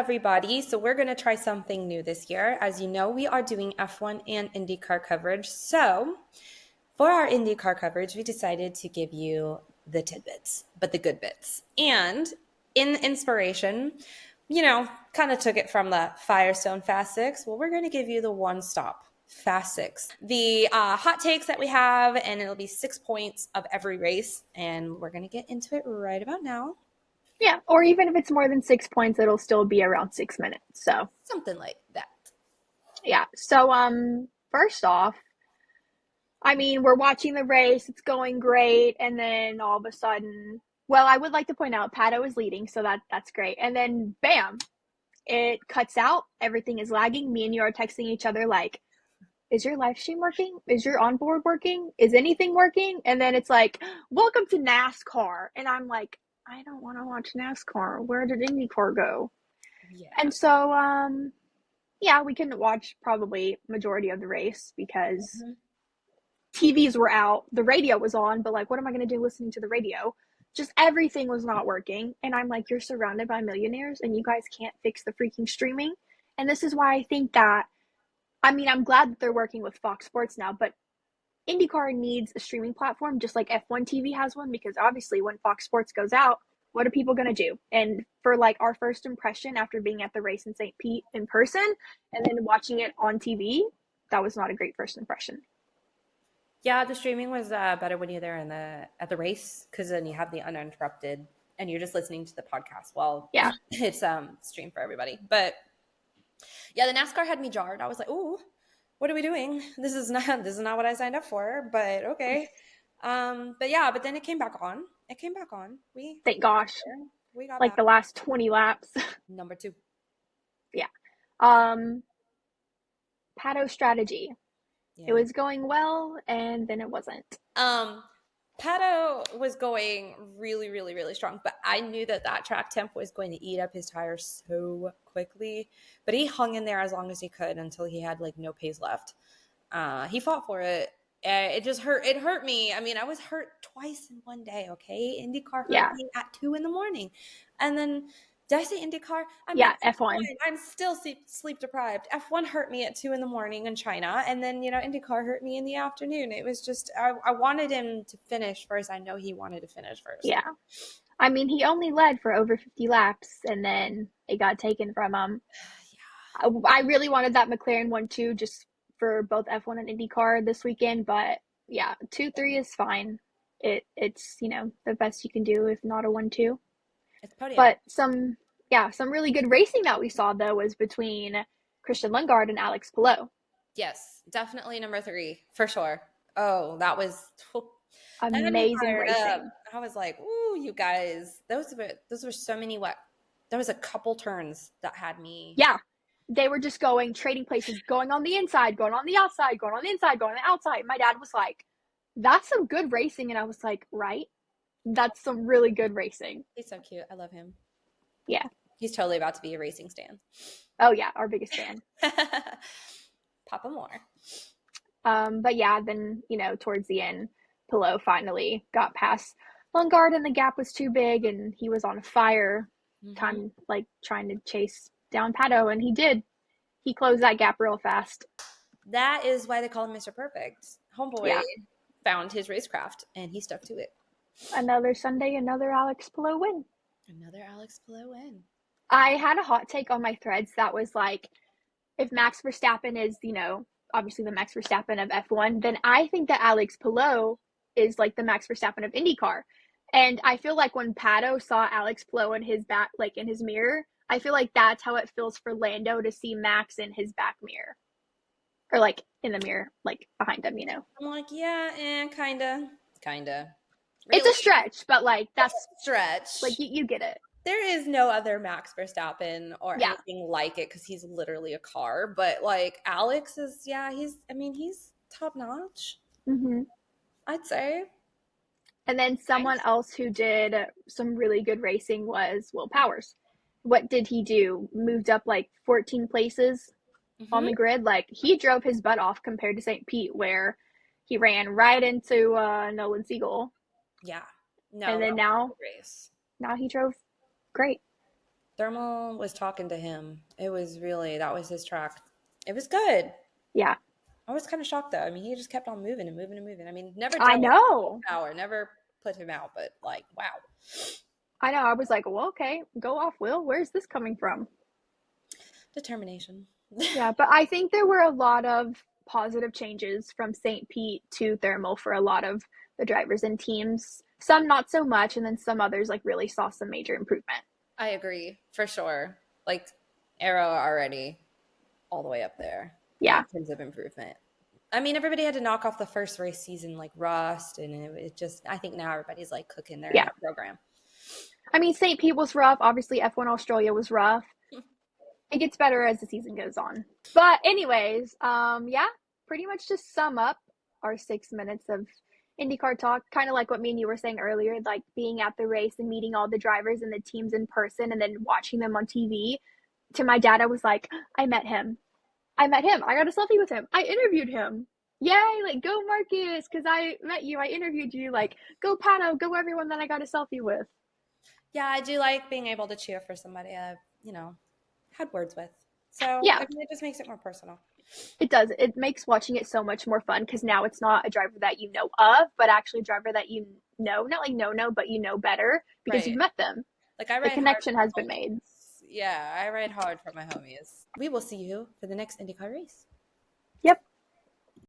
everybody. So we're going to try something new this year. As you know, we are doing F1 and IndyCar coverage. So for our IndyCar coverage, we decided to give you the tidbits, but the good bits. And in inspiration, kind of took it from the Firestone Fast Six. Well, we're going to give you the one-stop Fast Six. The hot takes that we have, and it'll be 6 points of every race. And we're going to get into it right about now. Yeah, or even if it's more than 6 points, it'll still be around 6 minutes. So something like that. Yeah. So first off, I mean, we're watching the race, it's going great, and then all of a sudden, well, I would like to point out Pato is leading, so that's great. And then bam, it cuts out, everything is lagging. Me and you are texting each other like, is your live stream working? Is your onboard working? Is anything working? And then it's like, welcome to NASCAR. And I'm like, I don't want to watch NASCAR. Where did IndyCar go? Yeah. And so, yeah, we couldn't watch probably majority of the race because TVs were out. The radio was on, but like, what am I going to do listening to the radio? Just everything was not working. And I'm like, you're surrounded by millionaires and you guys can't fix the freaking streaming. And this is why I think that, I mean, I'm glad that they're working with Fox Sports now, but IndyCar needs a streaming platform just like F1 TV has one, because obviously when Fox Sports goes out, what are people going to do? And for like our first impression after being at the race in St. Pete in person and then watching it on TV, that was not a great first impression. Yeah, the streaming was better when you're there at the race, because then you have the uninterrupted and you're just listening to the podcast while it's streamed for everybody. But yeah, the NASCAR had me jarred. I was like, "Ooh, what are we doing? This is not what I signed up for." But okay, but then it came back on. Thank gosh. We got like back. The last 20 laps. Number 2. Yeah. Pato strategy. Yeah. It was going well, and then it wasn't. Pato was going really, really, really strong, but I knew that track temp was going to eat up his tires so quickly. But he hung in there as long as he could until he had like no pace left. He fought for it. It just hurt. It hurt me. I mean, I was hurt twice in one day. Okay, IndyCar hurt me at 2 a.m, and then. Did I say IndyCar? F1. I'm still sleep deprived. F1 hurt me at 2 a.m. in China, and then IndyCar hurt me in the afternoon. It was just I wanted him to finish first. I know he wanted to finish first. Yeah, I mean he only led for over 50 laps, and then it got taken from him. Yeah. I really wanted that McLaren 1-2 just for both F1 and IndyCar this weekend, but yeah, 2-3 is fine. It's the best you can do if not a 1-2. It's podium. But some really good racing that we saw, though, was between Christian Lundgaard and Alex Palou. Yes, definitely number 3, for sure. Oh, that was amazing racing. I was like, ooh, you guys, those were so many there was a couple turns that had me. Yeah, they were just trading places, going on the inside, going on the outside, going on the inside, going on the outside. My dad was like, that's some good racing. And I was like, right? That's some really good racing. He's so cute. I love him. Yeah. He's totally about to be a racing stan. Oh, yeah. Our biggest fan. Papa Moore. But yeah, then, towards the end, Palou finally got past Lundgaard and the gap was too big and he was on fire, trying to chase down Pato, and he did. He closed that gap real fast. That is why they call him Mr. Perfect. Homeboy found his racecraft and he stuck to it. Another Sunday, another Alex Palou win. I had a hot take on my threads that was like, if Max Verstappen is, obviously the Max Verstappen of F1, then I think that Alex Palou is like the Max Verstappen of IndyCar. And I feel like when Pato saw Alex Palou in his back, like in his mirror, I feel like that's how it feels for Lando to see Max in his back mirror. Or like in the mirror, like behind him, I'm like, yeah, kinda. Really? It's a stretch, but like that's a stretch. Like you get it. There is no other Max Verstappen or anything like it because he's literally a car. But like Alex is, he's top notch. Mm-hmm. I'd say. And then someone else who did some really good racing was Will Powers. What did he do? Moved up like 14 places on the grid. Like he drove his butt off compared to St. Pete, where he ran right into Nolan Siegel. Yeah. No. And then now he drove great. Thermal was talking to him. It was really, that was his track. It was good. Yeah, I was kind of shocked though. I mean, he just kept on moving and moving and moving. I mean, never I drove know. power, never put him out, but like, wow. I know. I was like, well, okay, go off, Will. Where's this coming from? Determination. Yeah, but I think there were a lot of positive changes from St. Pete to Thermal for a lot of the drivers and teams. Some not so much, and then some others like really saw some major improvement. I agree for sure. Like Arrow already all the way up there in Yeah, terms of improvement. I mean, everybody had to knock off the first race season like rust, and it just, I think now everybody's like cooking. They're in yeah. a program. I mean, St. Pete was rough. Obviously, F1 Australia was rough. It gets better as the season goes on. But anyways, yeah, pretty much just sum up our 6 minutes of IndyCar talk, kind of like what me and you were saying earlier, like being at the race and meeting all the drivers and the teams in person and then watching them on TV. To my dad, I was like, I met him. I met him. I got a selfie with him. I interviewed him. Yay, like go Marcus, because I met you. I interviewed you. Like go Pato, go everyone that I got a selfie with. Yeah, I do like being able to cheer for somebody I've, had words with. So Yeah, I mean, it just makes it more personal. it does. It makes watching it so much more fun because now it's not a driver that you know of, but actually a driver that you know, not like no, but you know better because you've Right. met them. Like I The ride hard connection for has my been made. homies. Yeah, I ride hard for my homies. We will see you for the next IndyCar race.